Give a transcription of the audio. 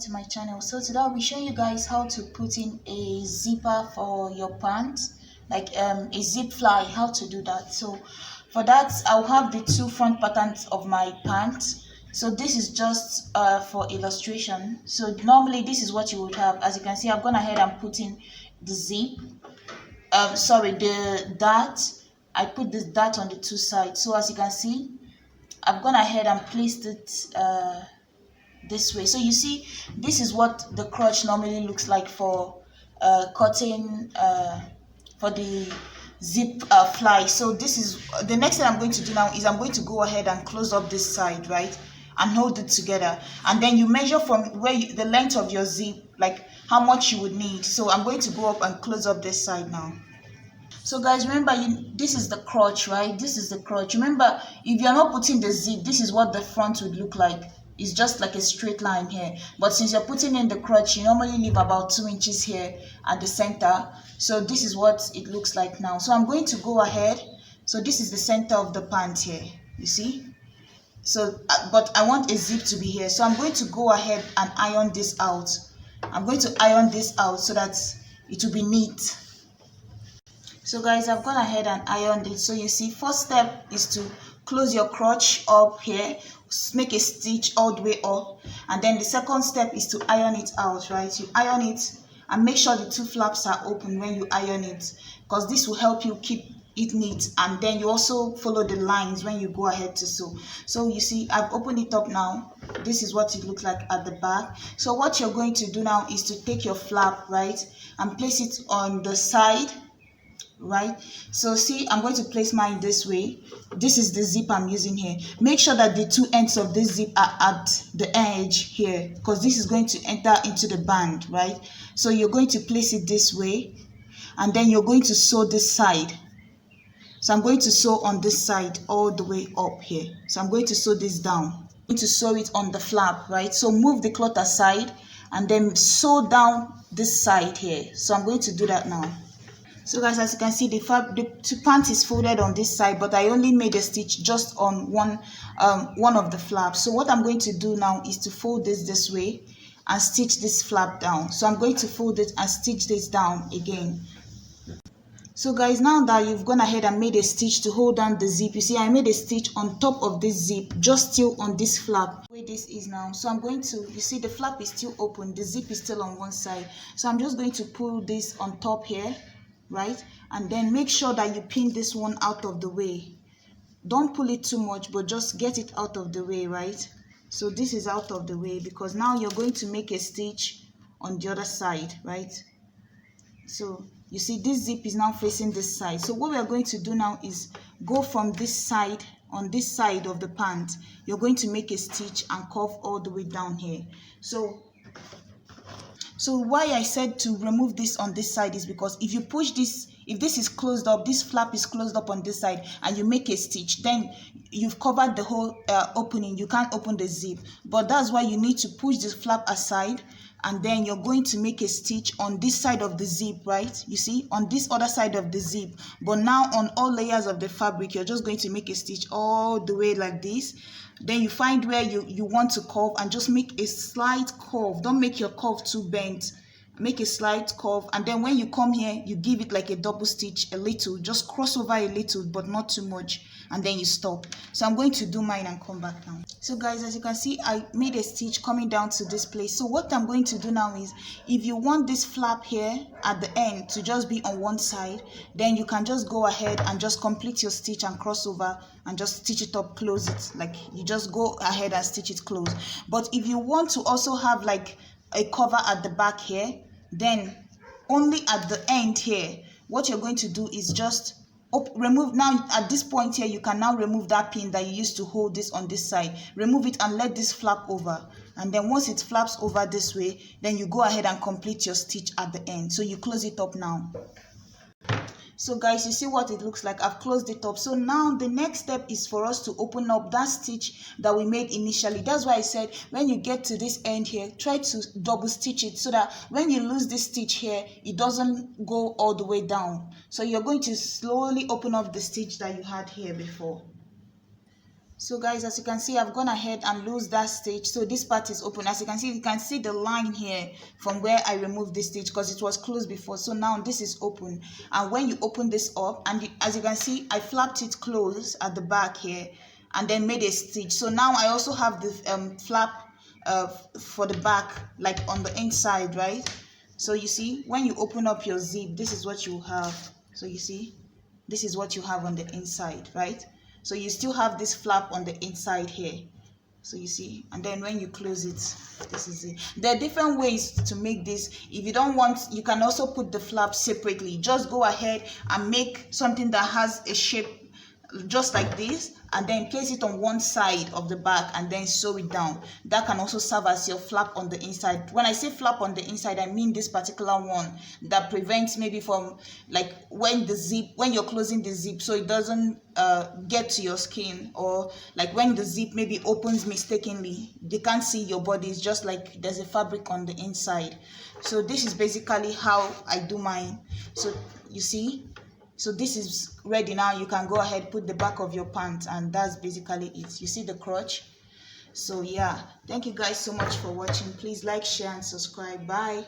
to my channel. So today I'll be showing you guys how to put in a zipper for your pants, like a zip fly, how to do that. So for that I'll have the two front patterns of my pants. So this is just for illustration. So normally this is what you would have. As you can see, I've gone ahead and put in the zip, the dart. I put this dart on the two sides. So as you can see, I've gone ahead and placed it this way. So you see, this is what the crotch normally looks like for cutting for the zip fly. So this is the next thing I'm going to do now. Is I'm going to go ahead and close up this side, right, and hold it together, and then you measure from where the length of your zip, like how much you would need. So I'm going to go up and close up this side now. So guys, remember, this is the crotch, right? This is the crotch. Remember, if you're not putting the zip, this is what the front would look like. It's just like a straight line here. But since you're putting in the crotch, you normally leave about 2 inches here at the center. So this is what it looks like now. So I'm going to go ahead. So this is the center of the pant here, you see? So, but I want a zip to be here. So I'm going to go ahead and iron this out. I'm going to iron this out so that it will be neat. So guys, I've gone ahead and ironed it. So you see, first step is to close your crotch up here, make a stitch all the way up, and then the second step is to iron it out, right? You iron it and make sure the two flaps are open when you iron it, because this will help you keep it neat. And then you also follow the lines when you go ahead to sew. So you see, I've opened it up now. This is what it looks like at the back. So what you're going to do now is to take your flap, right, and place it on the side, right? So see, I'm going to place mine this way. This is the zip I'm using here. Make sure that the two ends of this zip are at the edge here, because this is going to enter into the band, right? So you're going to place it this way, and then you're going to sew this side. So I'm going to sew on this side all the way up here. So I'm going to sew this down. I'm going to sew it on the flap, right? So move the cloth aside and then sew down this side here. So I'm going to do that now. So guys, as you can see, the pant is folded on this side, but I only made a stitch just on one of the flaps. So what I'm going to do now is to fold this way and stitch this flap down. So I'm going to fold it and stitch this down again. So guys, now that you've gone ahead and made a stitch to hold down the zip, you see I made a stitch on top of this zip, just still on this flap, the way this is now. So I'm going to, you see the flap is still open, the zip is still on one side. So I'm just going to pull this on top here, right? And then make sure that you pin this one out of the way. Don't pull it too much, but just get it out of the way, right? So this is out of the way, because now you're going to make a stitch on the other side, right? So you see this zip is now facing this side. So what we are going to do now is go from this side, on this side of the pant, you're going to make a stitch and curve all the way down here. So why I said to remove this on this side is because if you push this, if this is closed up, this flap is closed up on this side, and you make a stitch, then you've covered the whole opening. You can't open the zip. But that's why you need to push this flap aside, and then you're going to make a stitch on this side of the zip, right? You see, on this other side of the zip. But now on all layers of the fabric, you're just going to make a stitch all the way like this. Then you find where you want to curve and just make a slight curve. Don't make your curve too bent. Make a slight curve, and then when you come here, you give it like a double stitch, a little, just cross over a little, but not too much, and then you stop. So I'm going to do mine and come back now. So guys, as you can see, I made a stitch coming down to this place. So what I'm going to do now is, if you want this flap here at the end to just be on one side, then you can just go ahead and just complete your stitch and cross over and just stitch it up, close it. Like you just go ahead and stitch it close. But if you want to also have like a cover at the back here, then only at the end here, what you're going to do is just remove. Now at this point here, you can now remove that pin that you used to hold this on this side. Remove it and let this flap over, and then once it flaps over this way, then you go ahead and complete your stitch at the end. So you close it up now. So guys, you see what it looks like. I've closed it up. So now the next step is for us to open up that stitch that we made initially. That's why I said when you get to this end here, try to double stitch it so that when you lose this stitch here, it doesn't go all the way down. So you're going to slowly open up the stitch that you had here before. So guys, as you can see, I've gone ahead and loosed that stitch. So this part is open. As you can see the line here from where I removed this stitch because it was closed before. So now this is open. And when you open this up, and as you can see, I flapped it closed at the back here and then made a stitch. So now I also have the flap for the back, like on the inside, right? So you see, when you open up your zip, this is what you have. So you see, this is what you have on the inside, right? So you still have this flap on the inside here. So you see, and then when you close it, this is it. There are different ways to make this. If you don't want, you can also put the flap separately. Just go ahead and make something that has a shape just like this, and then place it on one side of the back and then sew it down. That can also serve as your flap on the inside. When I say flap on the inside, I mean this particular one that prevents maybe from, like, when you're closing the zip, so it doesn't get to your skin, or like when the zip maybe opens mistakenly, they can't see your body. It's just like there's a fabric on the inside. So this is basically how I do mine. So you see, so this is ready now. You can go ahead, put the back of your pants, and that's basically it. You see the crotch? So yeah, thank you guys so much for watching. Please like, share, and subscribe. Bye.